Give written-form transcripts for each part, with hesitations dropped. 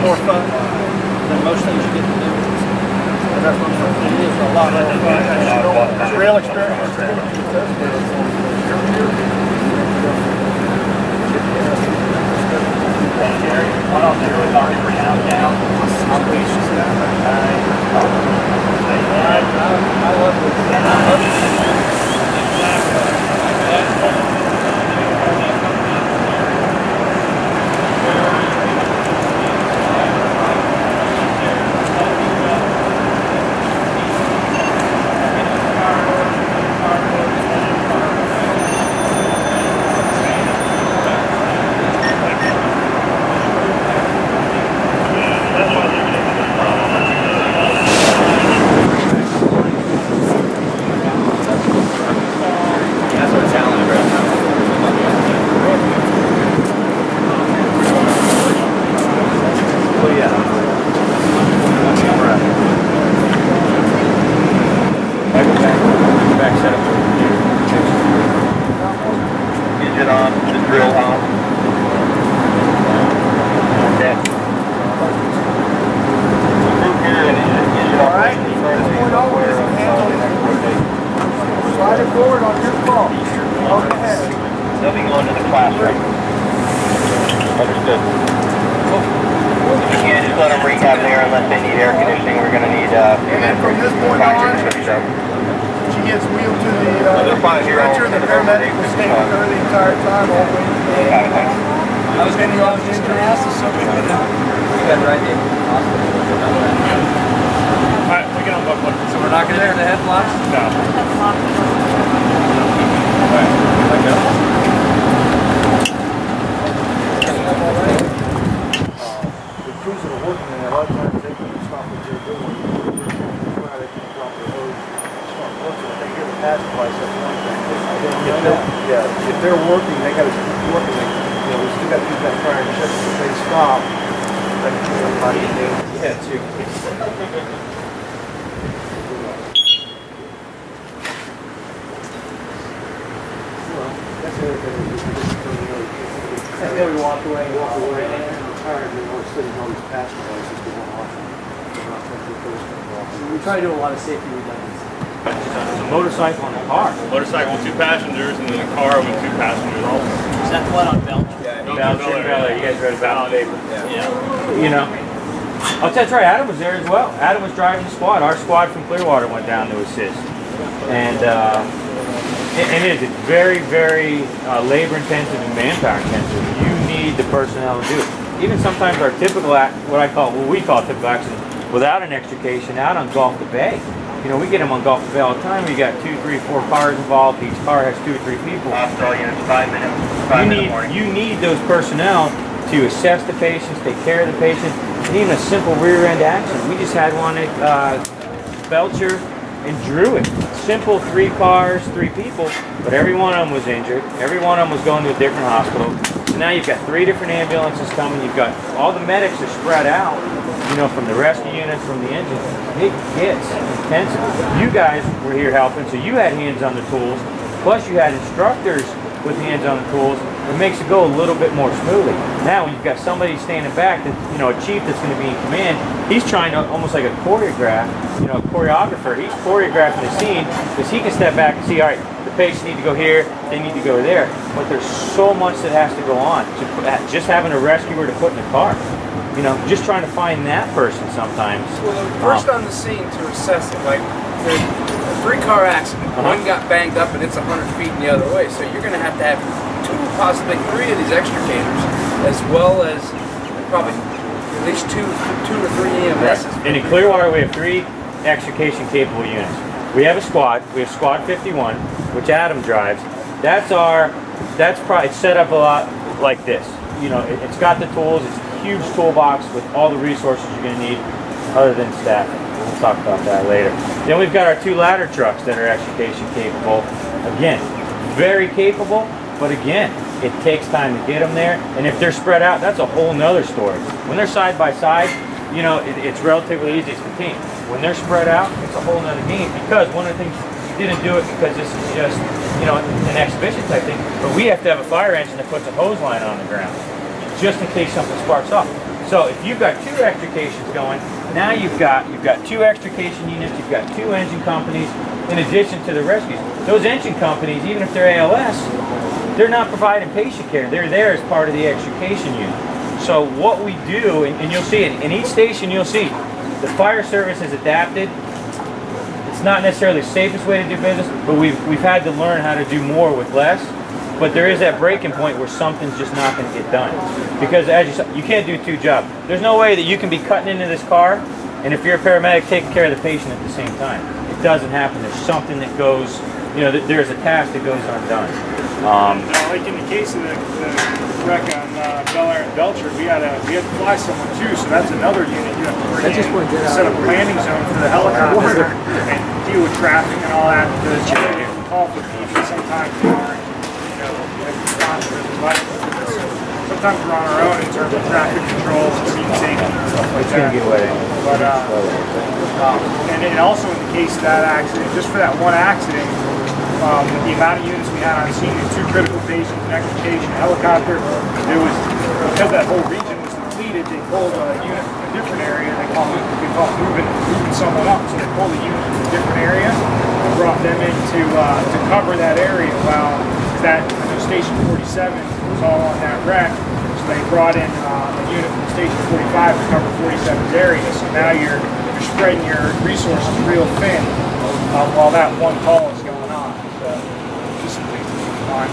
more fun than most things you get to do. And that's what it is, a lot more fun. It's a real experience. What I'll do is I'll bring it out down. I'll leash this down right. I love it. Forward on your call. Okay. They'll be going to the classroom. Understood. You can't just let them rehab there unless they need air conditioning. We're going to need and from this point on, she gets wheeled to the stretcher, and the paramedic will stay with her the entire time. All the way. I was just going to ask this something. You got it right there. Alright, we can unbuckle it. So we're not going to do the headlocks? No. The crews that are working in there, a lot of times they can stop what they're doing. They can drop the hose, start looking. If they hear the pass device, that's one thing. If they're working, they got to keep working. We still got to keep that fire in check. If they stop, they can kill everybody in there. Yeah, too. And then we walk away, and retired, and we're sitting on these pass devices going off. We try to do a lot of safety redundancy. It's a motorcycle and a car. Motorcycle with 2 passengers, and then a car with 2 passengers also. Is that the one on Belgium? Yeah. Belgium, you guys read about it. Yeah. You know. Oh, that's right, Adam was there as well. Adam was driving the squad. Our squad from Clearwater went down to assist. And it's very, very labor-intensive and manpower-intensive. You need the personnel to do it. Even sometimes our typical, what we call typical accident, without an extrication out on Gulf to Bay. You know, we get them on Gulf to Bay all the time. We got 2, 3, 4 cars involved. Each car has 2 or 3 people. Hospital units, 5 minutes. You need those personnel to assess the patients, take care of the patients, and even a simple rear end accident. We just had one at Belcher and Druid. Simple 3 cars, 3 people, but every one of them was injured. Every one of them was going to a different hospital. So now you've got 3 different ambulances coming. You've got all the medics are spread out, you know, from the rescue units, from the engine. It gets intensive. You guys were here helping, so you had hands on the tools. Plus you had instructors with hands on the tools. It makes it go a little bit more smoothly. Now when you've got somebody standing back, that, you know, a chief that's going to be in command, he's trying to, almost like a choreographer, he's choreographing the scene because he can step back and see, all right, the patients need to go here, they need to go there. But there's so much that has to go on. Just having a rescuer to put in the car. You know, just trying to find that person sometimes. Well, first on the scene to assess it, like there's a 3-car accident. One got banged up and it's 100 feet in the other way. So you're going to have 2, possibly 3 of these extricators, as well as probably at least two or 3 EMSs. And in Clearwater, we have 3 extrication capable units. We have a squad. We have Squad 51, which Adam drives. It's set up a lot like this. You know, it's got the tools. It's a huge toolbox with all the resources you're going to need, other than staff. We'll talk about that later. Then we've got our 2 ladder trucks that are extrication capable. Again, very capable, but again, it takes time to get them there. And if they're spread out, that's a whole nother story. When they're side by side, you know, it's relatively easy to contain. When they're spread out, it's a whole nother game, because one of the things, we didn't do it because this is just, you know, an exhibition type thing, but we have to have a fire engine that puts a hose line on the ground, just in case something sparks off. So if you've got 2 extrications going, now you've got 2 extrication units, you've got 2 engine companies in addition to the rescues. Those engine companies, even if they're ALS, they're not providing patient care. They're there as part of the extrication unit. So what we do, and you'll see it in each station, you'll see the fire service has adapted. It's not necessarily the safest way to do business, but we've had to learn how to do more with less. But there is that breaking point where something's just not going to get done. Because as you can't do 2 jobs. There's no way that you can be cutting into this car, and if you're a paramedic, taking care of the patient at the same time. It doesn't happen. There's something that goes, there's a task that goes undone. Like in the case of the wreck on Bel Air and Belcher, we had to fly someone too, so that's another unit you have to bring in, set up a landing zone for the helicopter and deal with traffic and all that, because you get a call for people sometimes they aren't, sometimes we're on our own in terms of traffic control and scene safety and stuff like that. But and also in the case of that accident, just for that one accident, the amount of units we had on scene, the 2 critical patients, an extrication, helicopter, there was, because that whole region was depleted, they pulled a unit from a different area, they call it moving someone up, so they pulled a unit from a different area and brought them in to cover that area while that, Station 47 was all on that wreck, so they brought in a unit from Station 45 to cover 47's area, so now you're spreading your resources real thin while that one call is going on. So, just some things to keep in mind.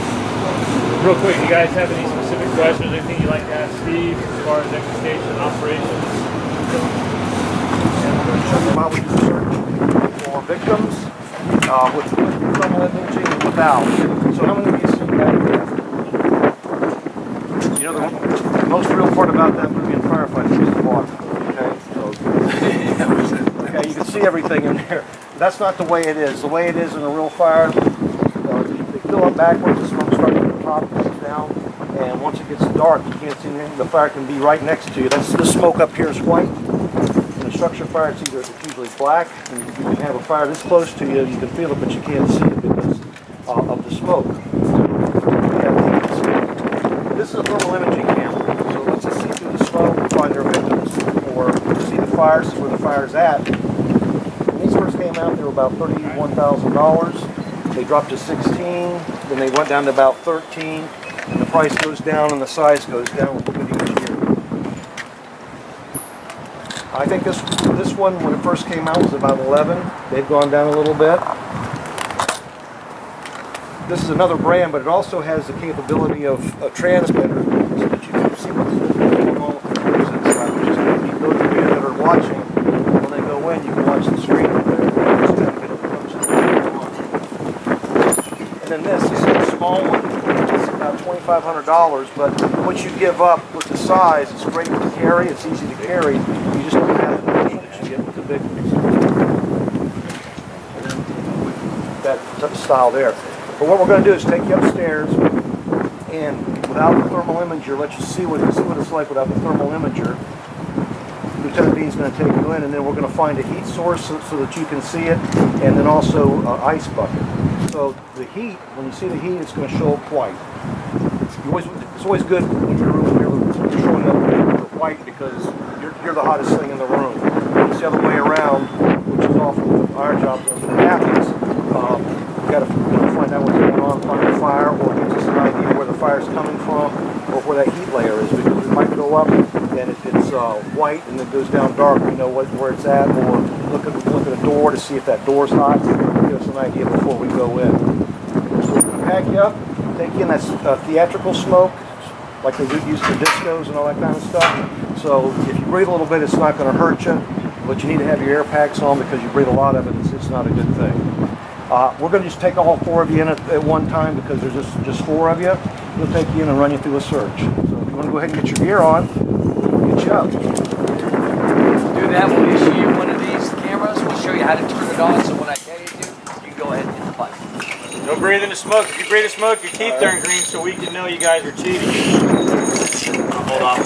Real quick, you guys have any specific questions, anything you'd like to ask Steve as far as extrication operations? And we're going to show you how we do search for victims with thermal imaging and without. So how many of you see that? The most real part about that movie in Firefighter is the water. Okay, you can see everything in there. That's not the way it is. The way it is in a real fire, they fill up backwards, the smoke starts at the top, comes down, and once it gets dark, you can't see anything. The fire can be right next to you. This smoke up here is white. In a structure fire, it's usually black. And you can have a fire this close to you, you can feel it, but you can't see it because of the smoke. This is a thermal imaging camera, so let's just see through the smoke and find their victims, or see the fire, see where the fire's at. When these first came out, they were about $31,000. They dropped to 16, then they went down to about 13, and the price goes down and the size goes down with each year. I think this one, when it first came out, was about 11. They've gone down a little bit. This is another brand, but it also has the capability of a transmitter, so that you can see what's going on with the crews inside, which is going to be those of you that are watching. When they go in, you can watch the screen up there. And then this is a small one. It's about $2,500, but what you give up with the size, it's great to carry, it's easy to carry. You just don't have the motion that you get with the big ones. That style there. But what we're going to do is take you upstairs, and without the thermal imager, let you see what it's like without the thermal imager. Lieutenant Dean's going to take you in, and then we're going to find a heat source so that you can see it, and then also an ice bucket. So the heat, when you see the heat, it's going to show up white. It's always good when you're showing up white because you're the hottest thing in the room. It's the other way around, which is often our job when it happens. We've got to find out what's going on, find the fire, or it gives us an idea where the fire's coming from, or where that heat layer is, because it might go up, and if it's white and it goes down dark, we know where it's at, or look at a door to see if that door's hot, give us an idea before we go in. So we're going to pack you up, take you in that theatrical smoke, like they do use for discos and all that kind of stuff. So if you breathe a little bit, it's not going to hurt you, but you need to have your air packs on because you breathe a lot of it, it's not a good thing. We're going to just take all 4 of you in at one time because there's just 4 of you. We'll take you in and run you through a search. So if you want to go ahead and get your gear on, we'll get you up. To do that, we'll issue you one of these cameras. We'll show you how to turn it on, so when I tell you to, you can go ahead and hit the button. No breathing the smoke. If you breathe the smoke, your teeth turn green so we can know you guys are cheating. Hold on.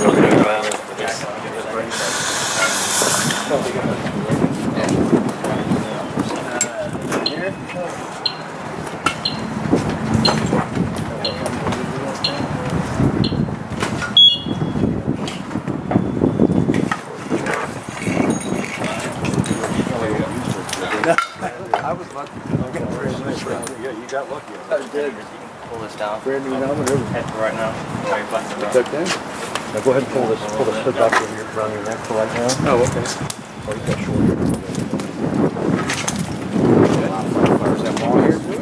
pull this down. Brand new helmet, everything. Head for right now. How you button it up. Tucked in? Now go ahead and pull the hood back around your neck for right now. Oh, okay. Oh, you got short hair. Fires that ball here too?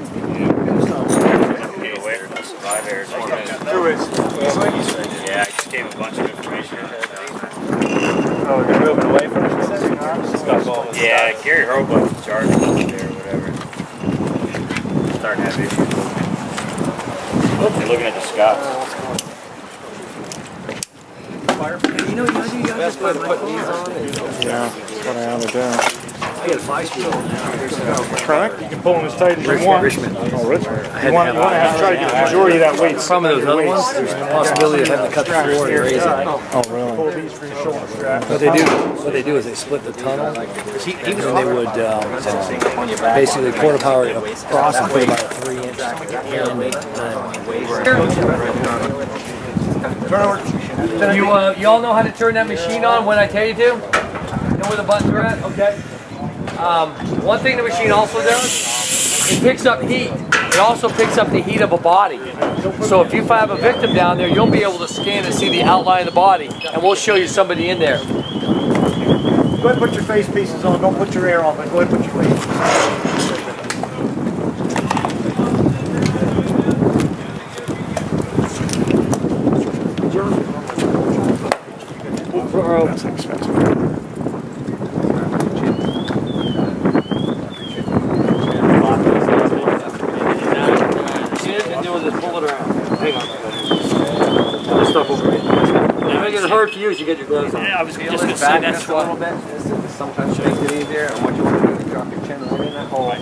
Get away from the survive air. Yeah, I just gave a bunch of information. Oh, they're moving away from it. Yeah, Gary Hurlbuck's in charge of it there or whatever. Starting to have issues with it. They're looking at the Scots. You know, you guys just put these on. Yeah, that's what I ought to do. I got a 5-speed on now. Correct? You can pull them as tight as you want. Richmond. Oh, Richmond. You want to try to get the majority of that weight. Some of those other ones, there's a possibility of having to cut the floor and raise it. Oh, really? Pull these for your shoulder strap. What they do is they split the tunnel, and then they would basically quarter power it across and put about a 3-inch You all know how to turn that machine on when I tell you to? Know where the buttons are at? Okay. One thing the machine also does, it picks up heat. It also picks up the heat of a body. So if you have a victim down there, you'll be able to scan and see the outline of the body, and we'll show you somebody in there. Go ahead and put your face pieces on. Don't put your air on, but go ahead and put your face pieces on. That's expensive. And do is pull it around. Hang on. This stuff over here. Now make it hard to use, you get your gloves on. Yeah, I was just going to say Back that's just a little bit. This sometimes makes it easier. And what you want to do is drop your chin right in that hole. You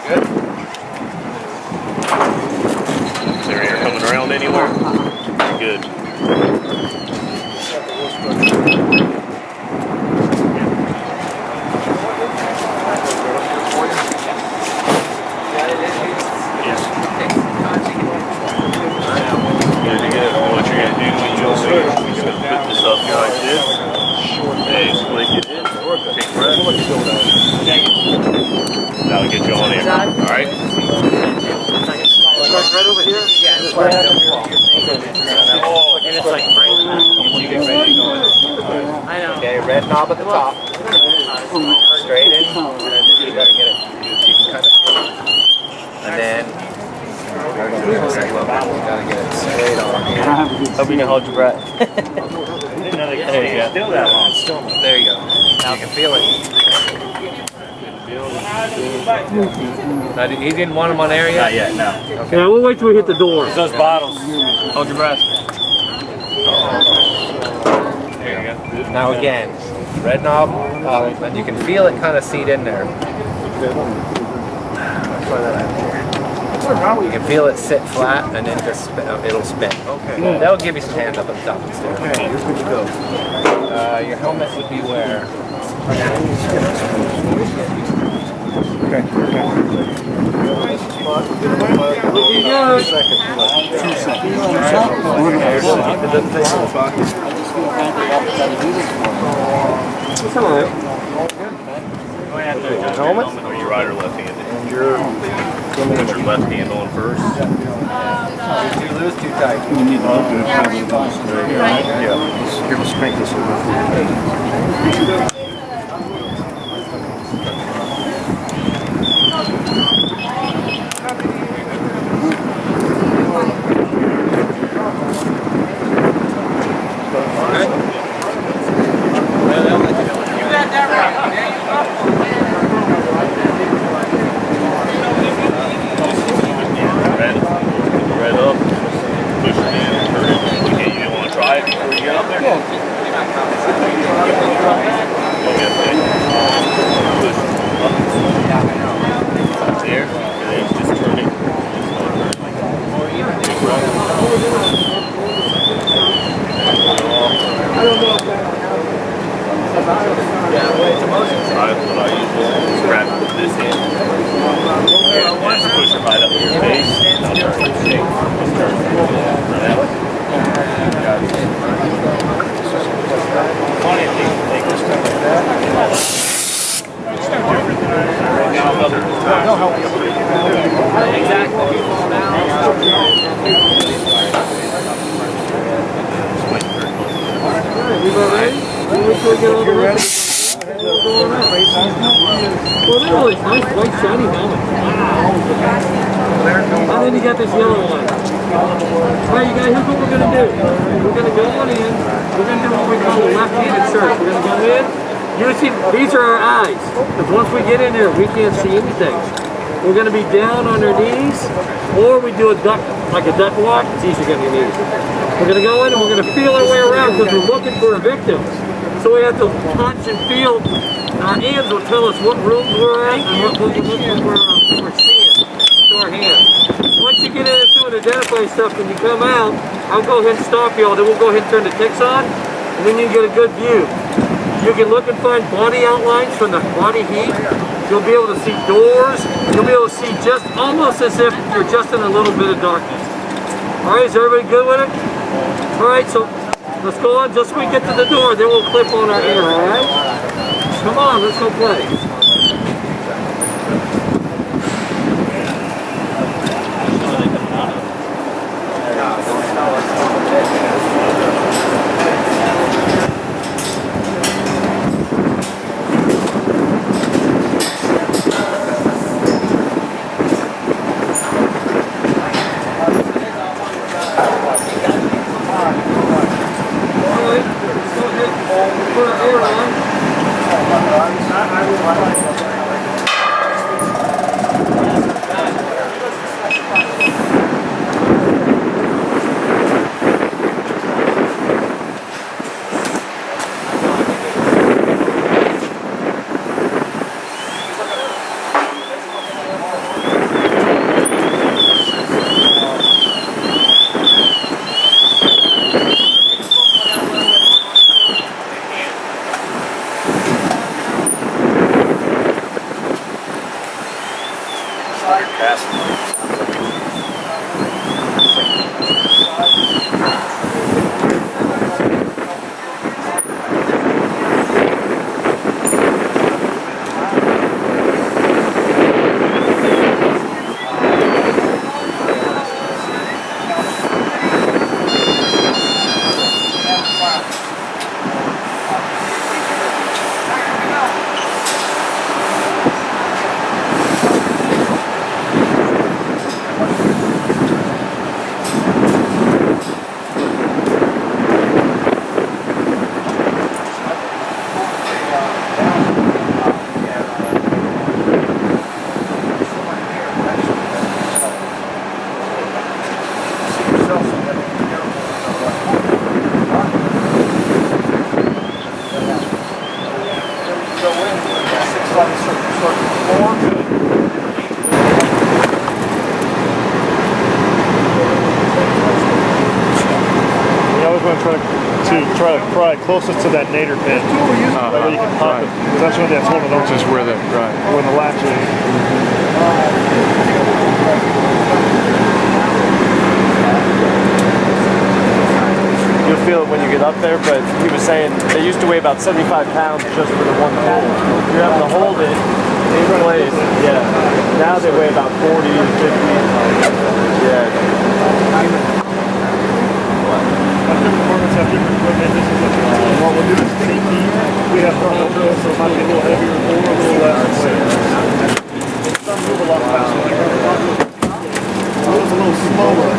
good? Is there air coming around anywhere? Good. What you're going to do when you're going to put this up here like this. Hey, slick it in. Take breath. That'll get you on in. Alright? Right over here? Yeah, just right down here. And it's like I know. Okay, red knob at the top. Straight in. And then you gotta get it. You can kind of feel it. And then gotta get it straight on here. Hope you can hold your breath. There you go. Still that long. There you go. Now you can feel it. He didn't want him on air yet? Not yet, no. Yeah, we'll wait till we hit the door. Those bottles. Hold your breath. There you go. Now again, red knob, and you can feel it kind of seat in there. You can feel it sit flat and then just it'll spin. Okay. That'll give you some hands up at the top of the stairs. Okay, you're good to go. Your helmet would be where? Okay. Helmet? Are you right or left-handed? And you're Put your left hand on first. Too loose, too tight. You need to look at it. Yeah. Here, let's crank this over. Red up. Push it in. Turn it. Okay, you didn't want to try it before you get up there? Okay. Push up. There. And then just turn it. What I use is grab this end. And just push it right up to your face. Now turn it. Shake. Just turn it. That way. Funny thing, take this stuff like that. going on? Well, they're always nice, white, shiny helmets. Wow. And then you got this yellow one. All right, you guys, here's what we're going to do. We're going to go on in. We're going to do what we call a left-handed search. We're going to go in. You see, these are our eyes. Because once we get in there, we can't see anything. We're going to be down on our knees, or we do a duck, like a duck walk. It's easier on your knees. We're going to go in and we're going to feel our way around because we're looking for a victim. So we have to touch and feel. Our hands will tell us what rooms we're at and what we're seeing to our hands. Once you get in and do and identify stuff, when you come out, I'll go ahead and stop y'all. Then we'll go ahead and turn the ticks on, and then you can get a good view. You can look and find body outlines from the body heat. You'll be able to see doors. You'll be able to see just almost as if you're just in a little bit of darkness. All right, is everybody good with it? All right, so let's go on. Just when we get to the door, then we'll clip on our ear, all right? Come on, let's go play. Try to pry closest to that nadir pin. That way you can pop it. Because that's when that's holding on. Just where the where the latch is. You'll feel it when you get up there, but he was saying they used to weigh about 75 pounds just for the one tool. You're having to hold it in place. Yeah. Now they weigh about 40 to 50. Yeah. What we'll do is we have front wheels, so it might be a little heavier or a little less. Some move a lot faster. So it's a little slower.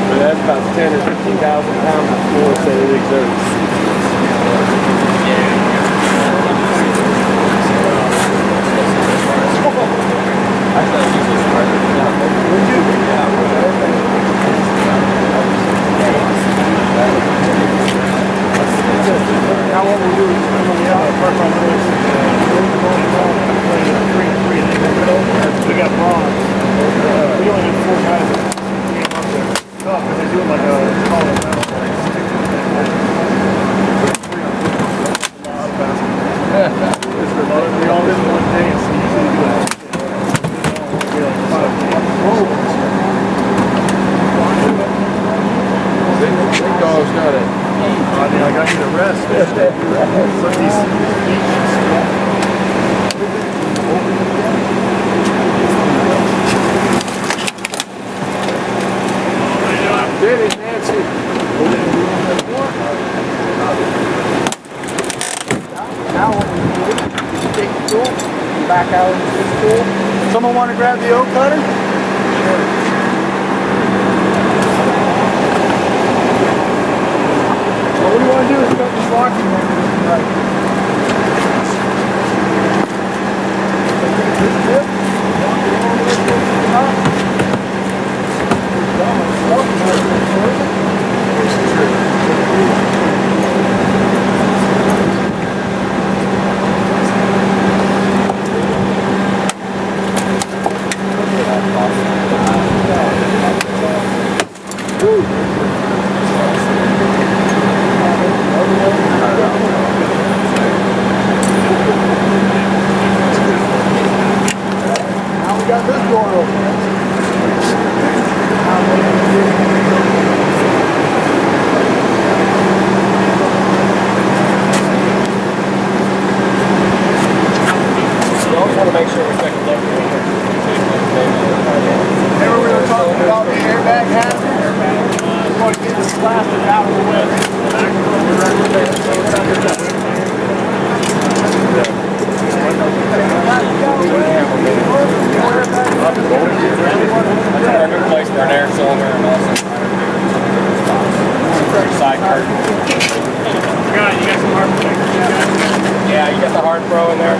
But that's about 10 or 15,000 pounds of force that it exerts. Now what we'll do is park on this. We got bronze. We only need 4 guys. Because they do it like a collar. We all live in one day, so you usually do that. Big dog's got it. I mean, I need a rest. Look at these Did it, Nancy. Now what we do is you take the tool, you back out into this tool. Someone want to grab the oak cutter? Well, what you want to do is cut this locking mechanism right. This tip, lock it all the way to the top. Now we got this door open. Make sure we check the left. Remember we were talking about the airbag hazard? We want to get this plastic out of the way. I replaced our air cylinder and also side curtain. You got some hard protectors. Yeah, you got the hard pro in there.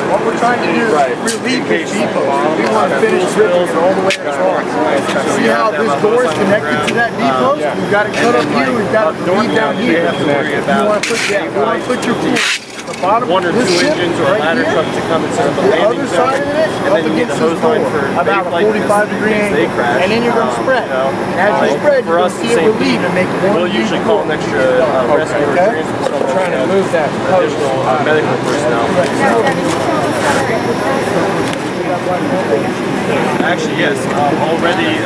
What we're trying to do is relieve this depot. We want to finish ripping it all the way across. See how this door is connected to that depot? We've got it cut up here, we've got it relieved down here. You want to put your the bottom one or this two ship engines or a ladder truck to come and set up a the landing other side of it, and up then you need against the this hose door, line for about a 45-degree angle, and then you're going to spread. As you spread, you're going to see it relieve and make one. We'll usually call an extra rescue or transport. I'm trying to move that additional medical personnel. Actually, yes. Already,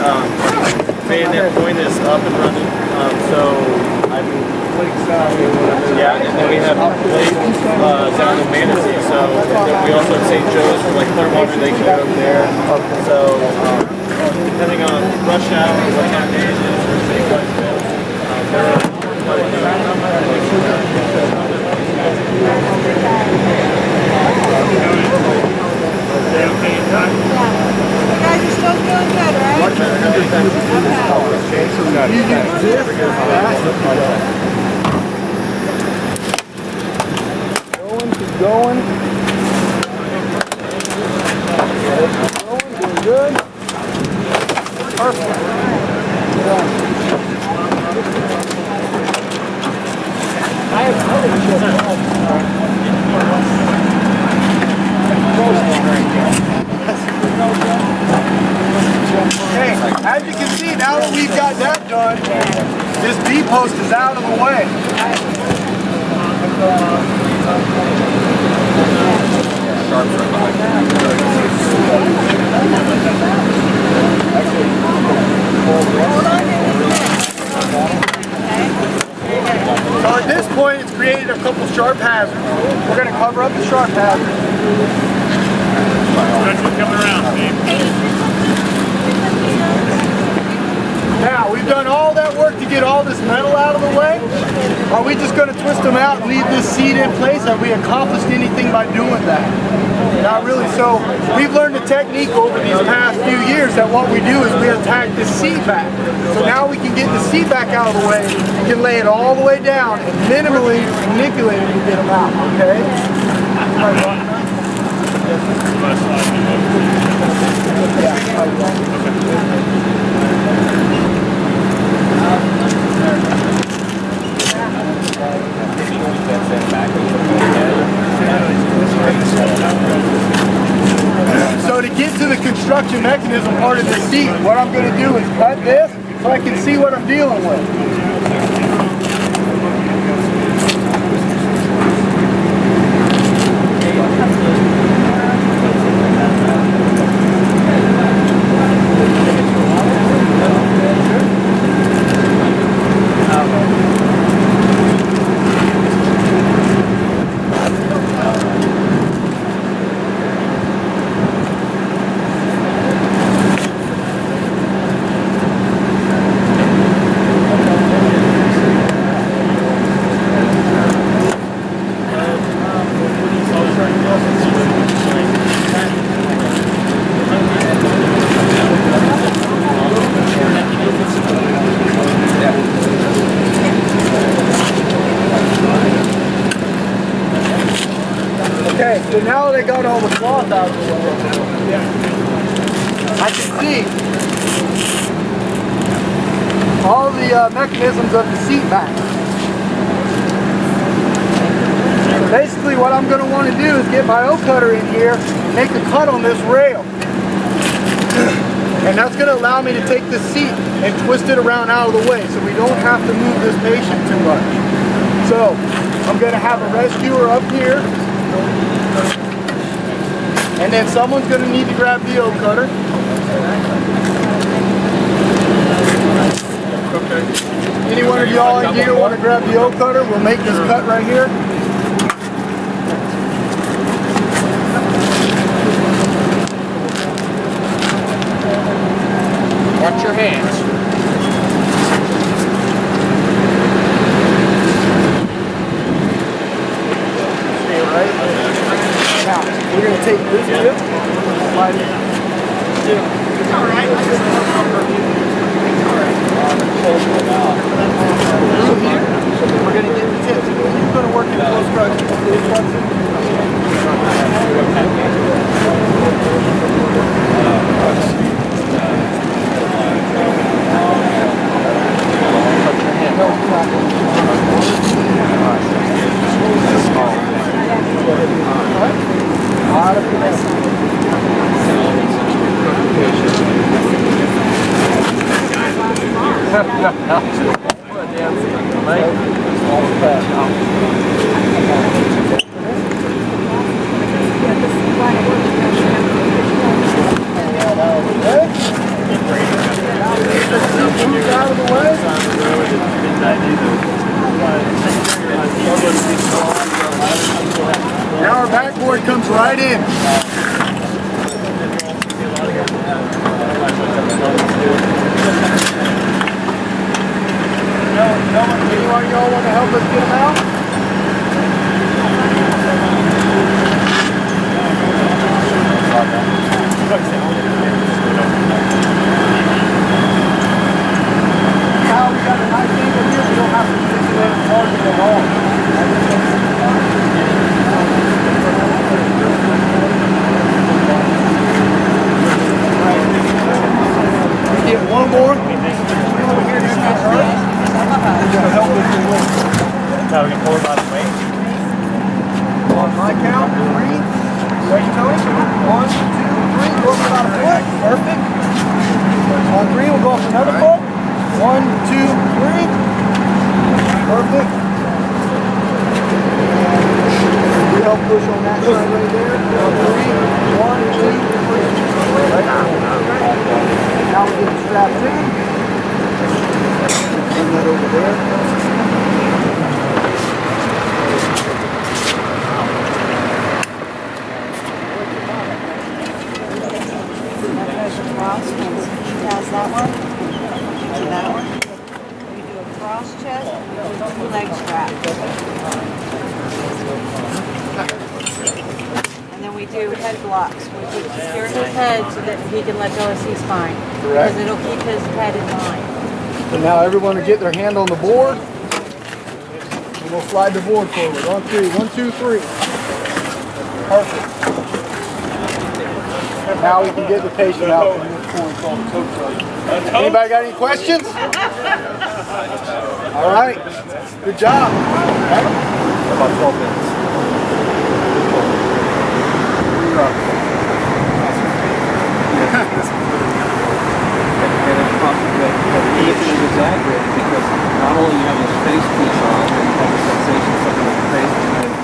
bayonet point is up and running. Yeah, and then we have Blade down in Manatee, so we also have St. Joe's for like Clearwater, they can go there. So depending on rush hour, what time of day it is, or say there are Keep going. Doing good. Perfect. Hey, as you can see, now that we've got that done, this B-post is out of the way. So at this point, it's created a couple sharp hazards. We're going to cover up the sharp hazard. Coming around, Steve. Now, we've done all that work to get all this metal out of the way. Are we just going to twist them out and leave this seat in place? Have we accomplished anything by doing that? Not really. So we've learned a technique over these past few years that what we do is we attack the seat back. So now we can get the seat back out of the way, we can lay it all the way down and minimally manipulate it to get them out, okay? So to get to the construction mechanism part of the seat, what I'm going to do is cut this so I can see what I'm dealing with. Okay, so now that I got all the cloth out of the way, I can see all the mechanisms of the seat back. So basically what I'm going to want to do is get my O-cutter in here and make a cut on this rail. And that's going to allow me to take this seat and twist it around out of the way so we don't have to move this patient too much. So I'm going to have a rescuer up here. And then someone's going to need to grab the O-cutter. Okay. Any one of y'all in here want to grab the O-cutter? We'll make this cut right here. Watch your hands. Stay right. Now, we're going to take this tip, slide it. It's all right. Through here, we're going to get the tips. You're going to work in close construction. Now our backboard comes right in. Anyone y'all want to help us get them out? Now we got a nice angle here, we don't have to manipulate the target at all. I count, 3. Ready, Tony? 1, 2, 3. Go up about a foot. Perfect. On 3, we'll go up another foot. 1, 2, 3. Perfect. We help push on that side right there. On 3. 1, 2, 3. Right. Now we're getting strapped in. Bring that over there. Has that one, and that one. We do a cross chest, we do 2 leg straps. And then we do head blocks, which would secure his head so that he can let go of his spine. Correct. Because it'll keep his head in line. So now everyone will get their hand on the board. And we'll slide the board forward. On 3. 1, 2, 3. Perfect. Now we can get the patient out from this point called the toe touch. Anybody got any questions? All right. Good job. About 12 minutes. And it's possible that the evening is accurate because not only you have your face piece on and you have the sensation something in the face and then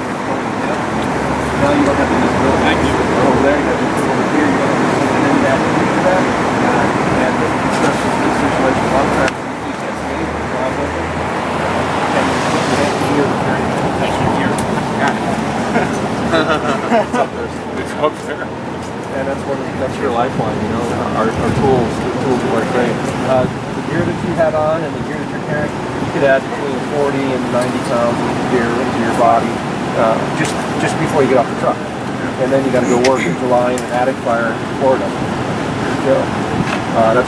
now you don't have to just go over there, you have to go over here, you don't have to and then that into that and especially in this situation a lot of times you can't see anything drive over and you have to hear the very that's your ear. Got it. It's up there. It's up there. And that's your lifeline, you know, our tools, the tools are great. The gear that you had on and the gear that you're carrying, you could add between 40 and 90 pounds of gear into your body just before you get off the truck. And then you got to go work in July in an attic fire in Florida. So, that's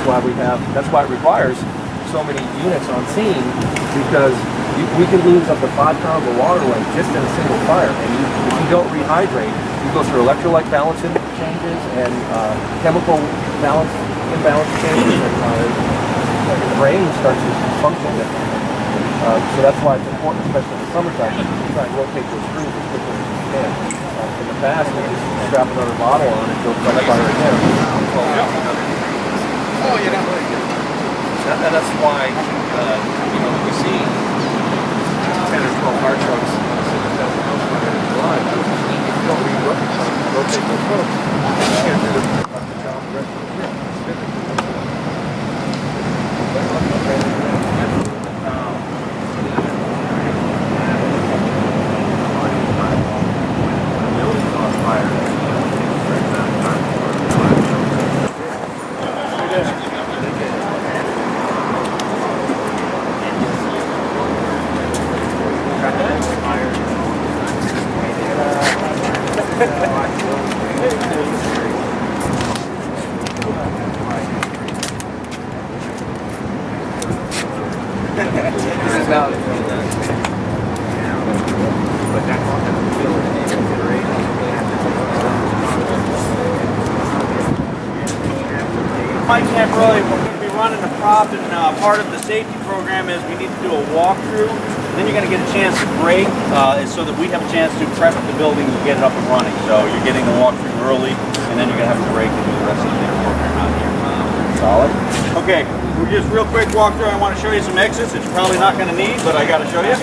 why it requires so many units on scene because we can lose up to 5 pounds of water weight just in a single fire. And if you don't rehydrate, you go through electrolyte balancing changes and chemical imbalance changes, and the brain starts to function differently. So that's why it's important, especially in the summertime, to try and rotate those screws as quickly as you can. In the past, we just strap another bottle on and go fight fire again. Oh, you're not really good. And that's why, we see 10 or 12 fire trucks in July. If you don't rotate those ropes, you can't do it. Mike can't really, we're going to be running a prop, and part of the safety program is we need to do a walkthrough. Then you're going to get a chance to break, so that we have a chance to prep the building and get it up and running. So you're getting the walkthrough early, and then you're going to have to break and do the rest of the program out here. Solid. Okay, we're just real quick walkthrough. I want to show you some exits that you're probably not going to need, but I got to show you.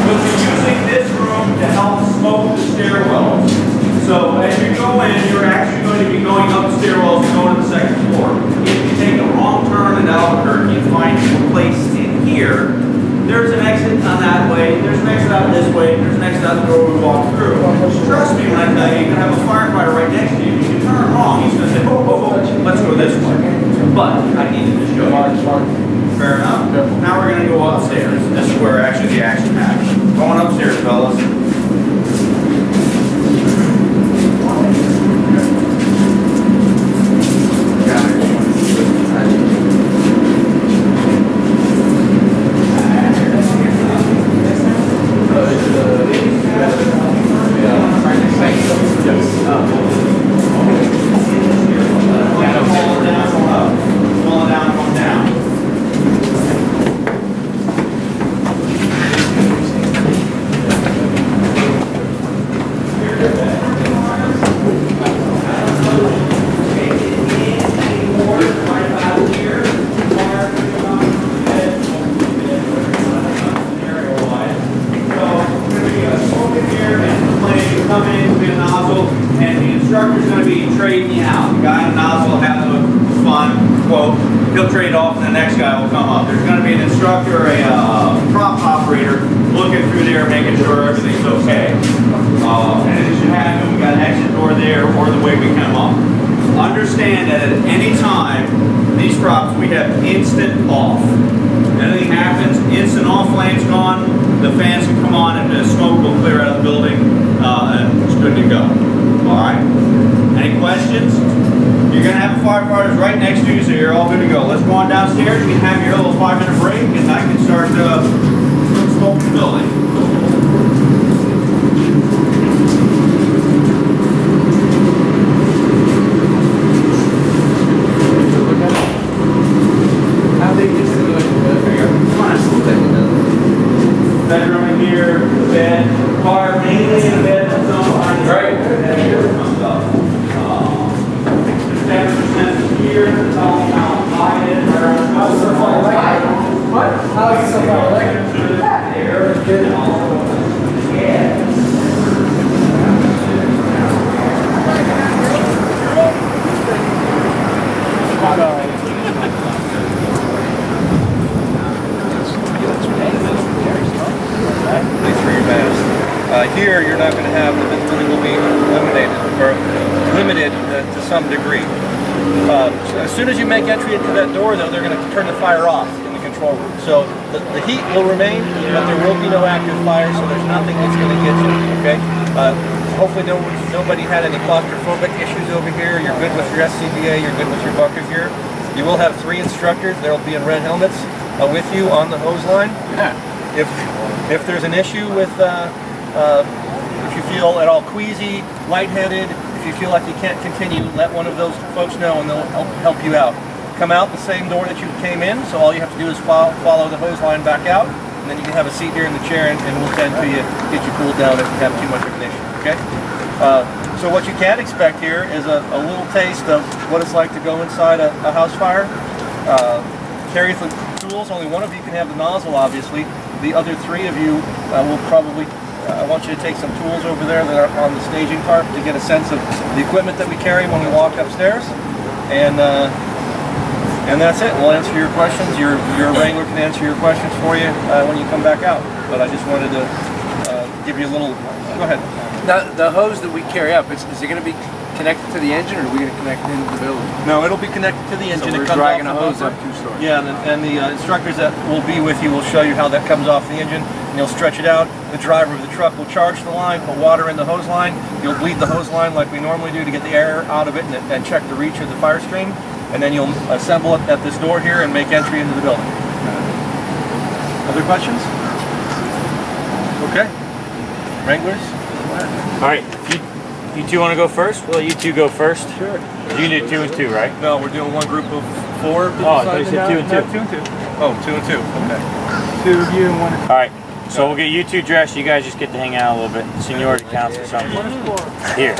We'll be using this room to help smoke the stairwells. So as you go in, you're actually going to be going up the stairwells and going to the second floor. If you take a wrong turn in Albuquerque and find your place in here, there's an exit on that way, there's an exit out this way, there's an exit out the door we walk through. Trust me when I tell you, you're going to have a firefighter right next to you. If you turn wrong, he's going to say, oh, let's go this way. But I needed to show you. Fair enough. Now we're going to go upstairs. This is where actually the action happens. Going upstairs, fellas. Falling down, going down. Come in with a nozzle, and the instructor's going to be trading you out. The guy in the nozzle has a fun quote. He'll trade off, and the next guy will come up. There's going to be an instructor, a prop operator, looking through there, making sure everything's okay. And as you have, we got an exit door there, or the way we come up. Understand that at any time, these props we have instant off. Anything happens, instant off lane's gone, the fans can come on and the smoke will clear out of the building and it's good to go. Alright? Any questions? You're going to have firefighters right next to you, so you're all good to go. Let's go on downstairs, you can have your little 5-minute break and I can start smoking the building. Bedroom in here, bed, car, mainly in bed, and some behind the right. And here comes up. 7% here, it's all how high it is. What? How is it so far electric? There, and also, yeah. Here, you're not going to have, the visibility will be eliminated or limited to some degree. As soon as you make entry into that door, though, they're going to turn the fire off in the control room. So the heat will remain, but there will be no active fire, so there's nothing that's going to get you, okay? Hopefully nobody had any claustrophobic issues over here. You're good with your SCBA, you're good with your bucket here. You will have 3 instructors. They'll be in red helmets with you on the hose line. If there's an issue with if you feel at all queasy, lightheaded, if you feel like you can't continue, let one of those folks know and they'll help you out. Come out the same door that you came in, so all you have to do is follow the hose line back out, and then you can have a seat here in the chair and we'll tend to you, get you cooled down if you have too much of an issue, okay? So what you can expect here is a little taste of what it's like to go inside a house fire. Carry the tools, only one of you can have the nozzle, obviously. The other 3 of you will probably I want you to take some tools over there that are on the staging tarp to get a sense of the equipment that we carry when we walk upstairs. And that's it. We'll answer your questions. Your wrangler can answer your questions for you when you come back out. But I just wanted to give you a little... Go ahead. The hose that we carry up, is it going to be connected to the engine, or are we going to connect it into the building? No, it'll be connected to the engine. So we're dragging a hose up 2 stories. Yeah, and the instructors that will be with you will show you how that comes off the engine, and you'll stretch it out. The driver of the truck will charge the line, put water in the hose line. You'll bleed the hose line like we normally do to get the air out of it and check the reach of the fire stream. And then you'll assemble it at this door here and make entry into the building. Other questions? Okay. Wranglers? All right. You 2 want to go first? We'll let you 2 go first. Sure. You can do 2 and 2, right? No, we're doing one group of 4. Oh, I thought you said 2 and 2. 2 and 2. Oh, 2 and 2. Okay. 2 of you and 1 of you. All right. So we'll get you 2 dressed. You guys just get to hang out a little bit. Seniority counts or something. Here.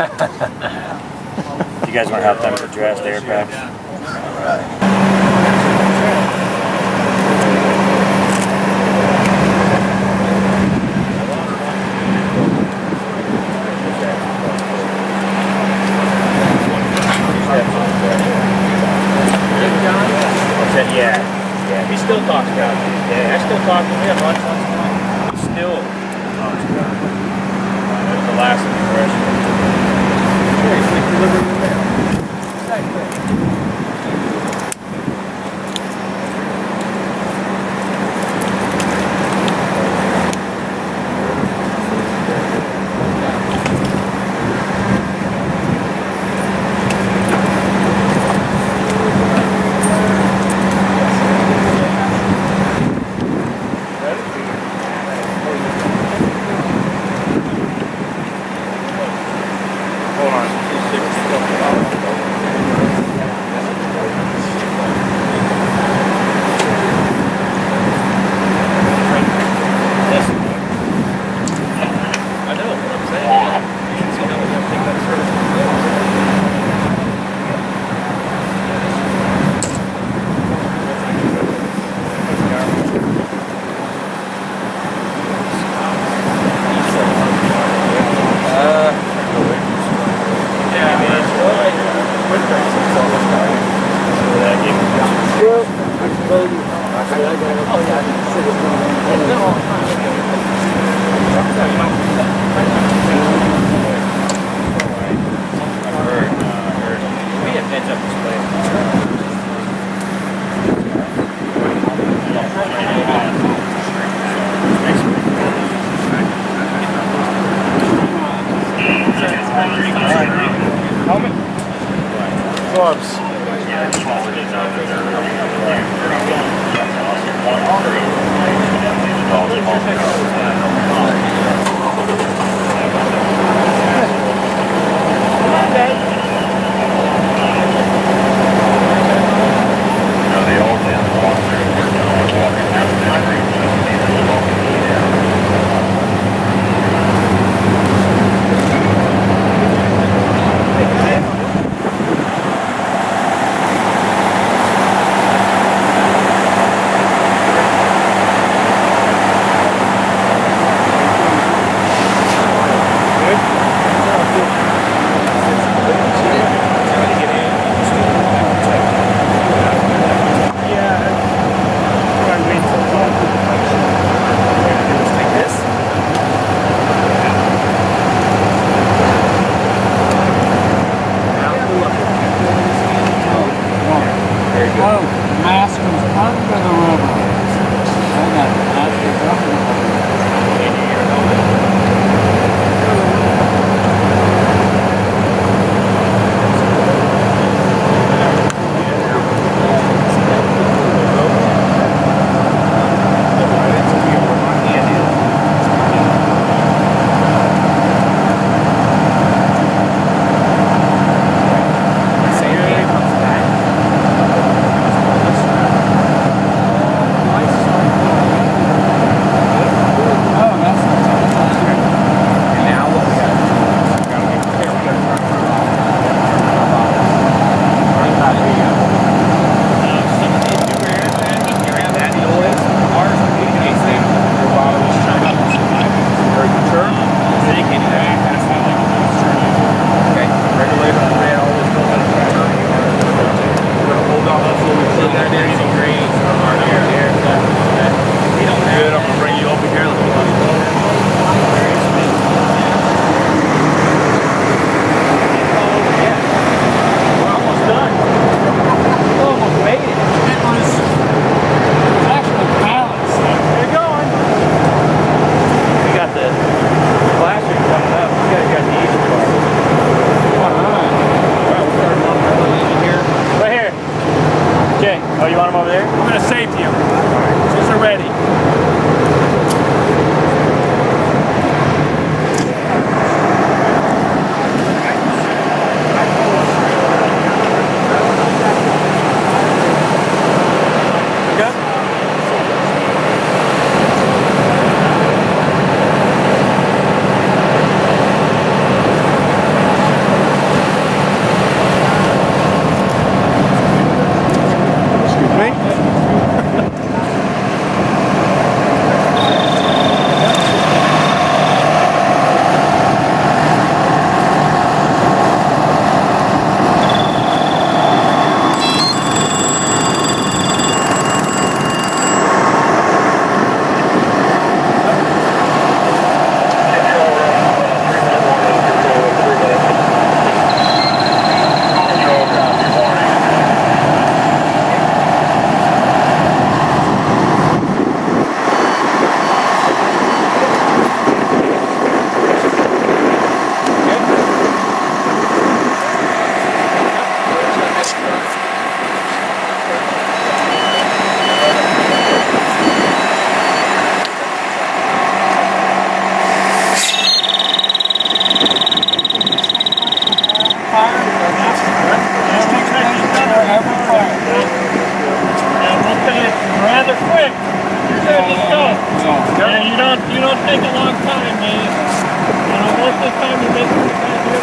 You guys want to help them with the dress, the air packs? All right. Yeah, he still talks about it. Yeah, I still talk to him once in a while. He still talks about it. That was the last impression. Sure, he's like delivering the mail. Exactly. I know what I'm saying. You should see how we have to take that service. We have heads up display. Helmet? Gloves. fire. Every fire. And we'll say it's rather quick. You're good to go. And you don't take a long time, man. Most of the time you make it about here.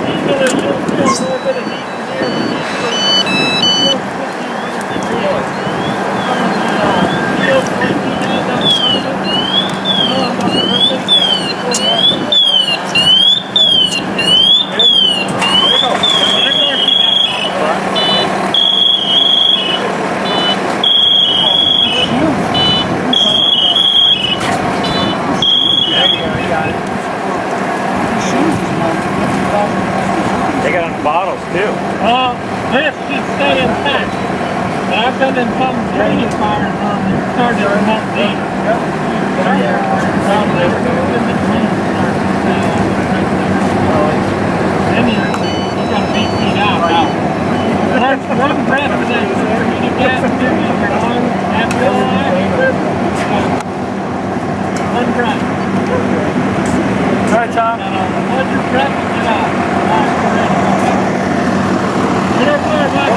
You'll feel a little bit of heat in here. They got on bottles too. This should stay intact. But I've been in some training fires on it. Started to remote deep. Then you got to be feet out now. One breath of that you get to your lung after one breath. All right, Tom. Hold your breath and get out. Get up there, bud.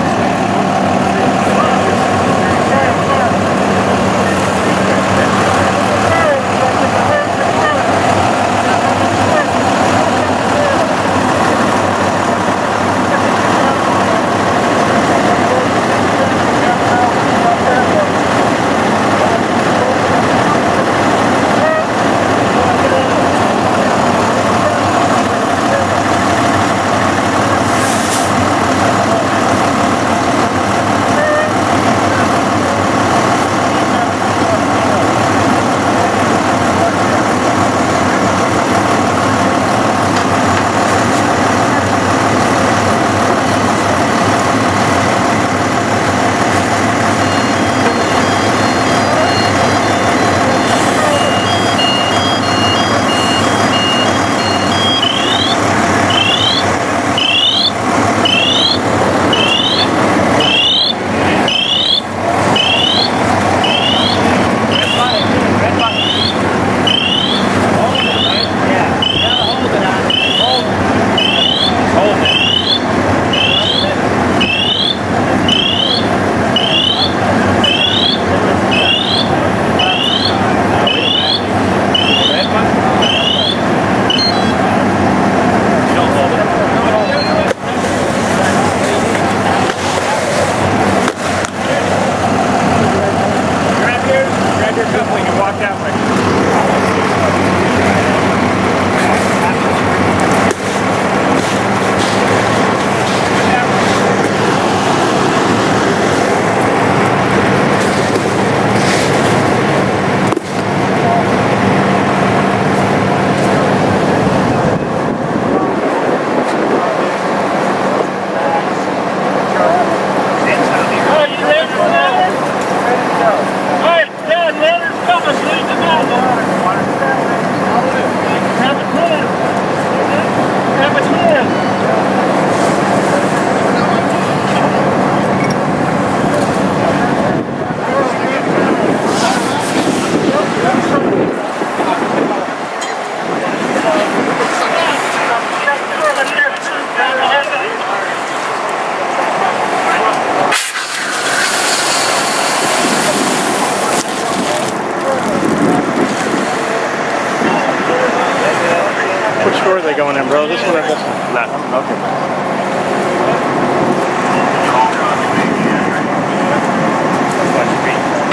Which door are they going in, bro? This one or this one? Left. Okay.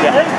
Yeah.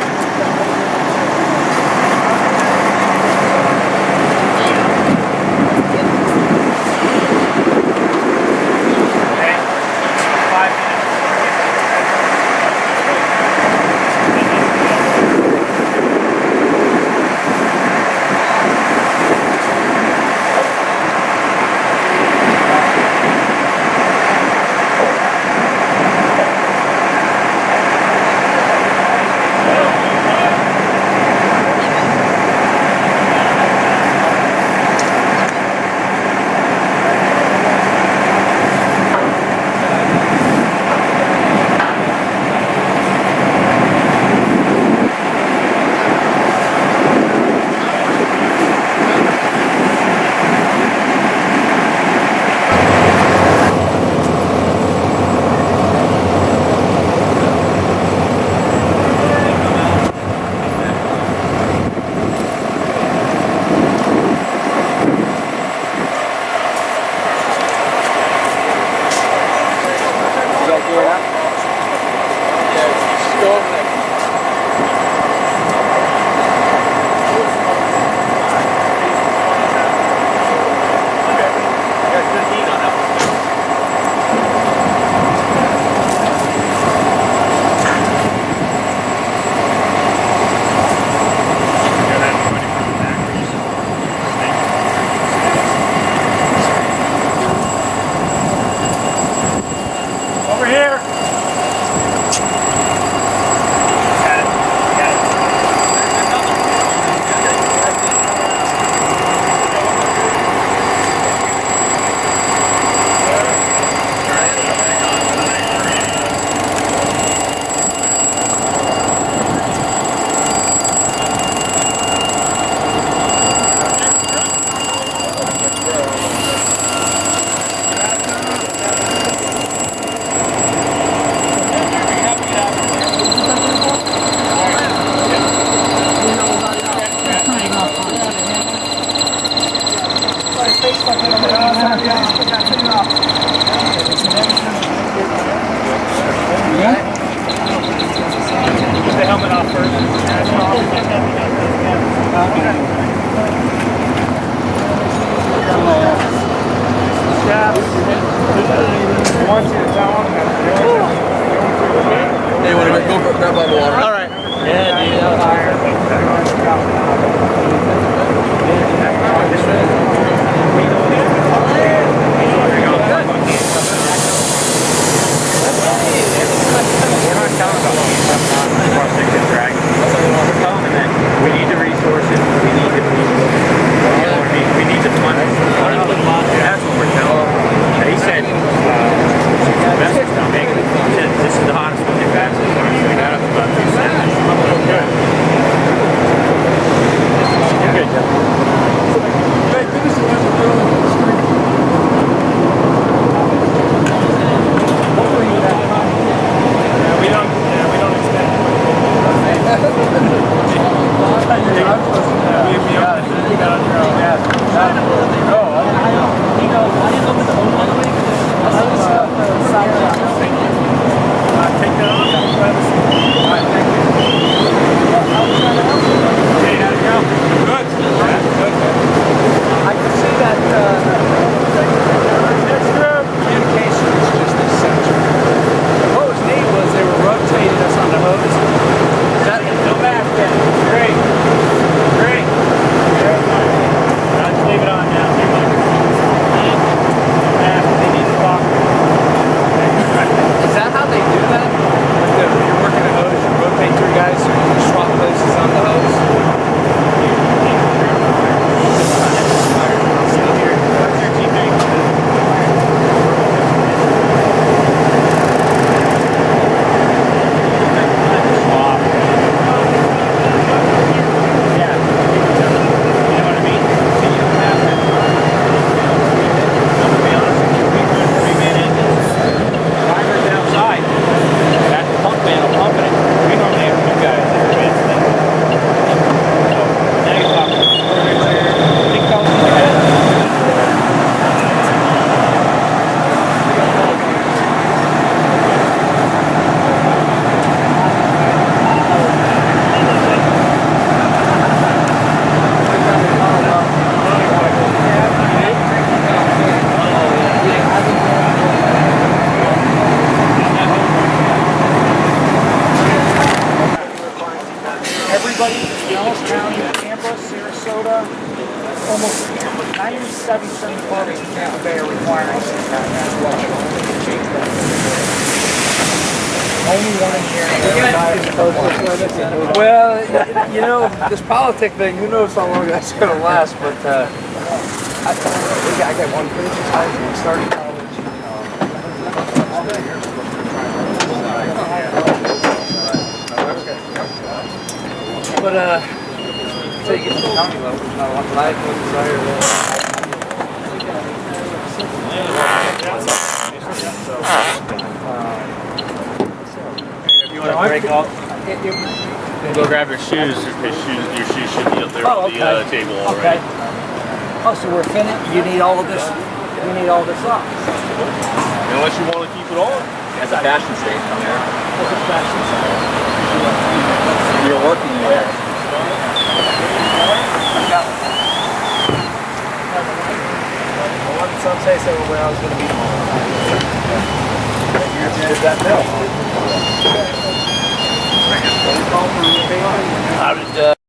Get the helmet off first. Once you tell them Hey, you want to go grab bottle of water? All right. Yeah, dude, that was We're not telling about cross section drag. We're telling them that we need the resources, we need the people, we need the funding. That's what we're telling them. He said, best is make it. This is the hottest one they've had so far. So that was about 2 cents. Okay. Good, Jeff. Thank goodness it wasn't really in the street. Hopefully you have time. we don't expect it. You got on your own. Yeah. He goes, I didn't look at the whole other way. Take that off. Hey, how'd it go? Good. I can see that communication is just essential. What was neat was they were rotating us on the hose. No back then. Great. I'll just leave it on now. They need to talk. Is that how they do that? You're working a hose, you rotate three guys, so you swap places on the hose? Everybody in Dallas County, Tampa, Sarasota, almost 97% of farmers in Tampa Bay are requiring CPAP as well. Only one in here. Well, you know, this politic thing, who knows how long that's going to last, but I got one pretty exciting starting college. But, until you get to the county level, there's not a lot that I desire If you want to break off, go grab your shoes. Your shoes should be up there on the table already. Okay. Oh, so we're finished? You need all of this? You need all this up? Unless you want to keep it on. As a fashion statement there. What's a fashion style? You're working there. Some say so where I was going to be tomorrow. You did that bill. I would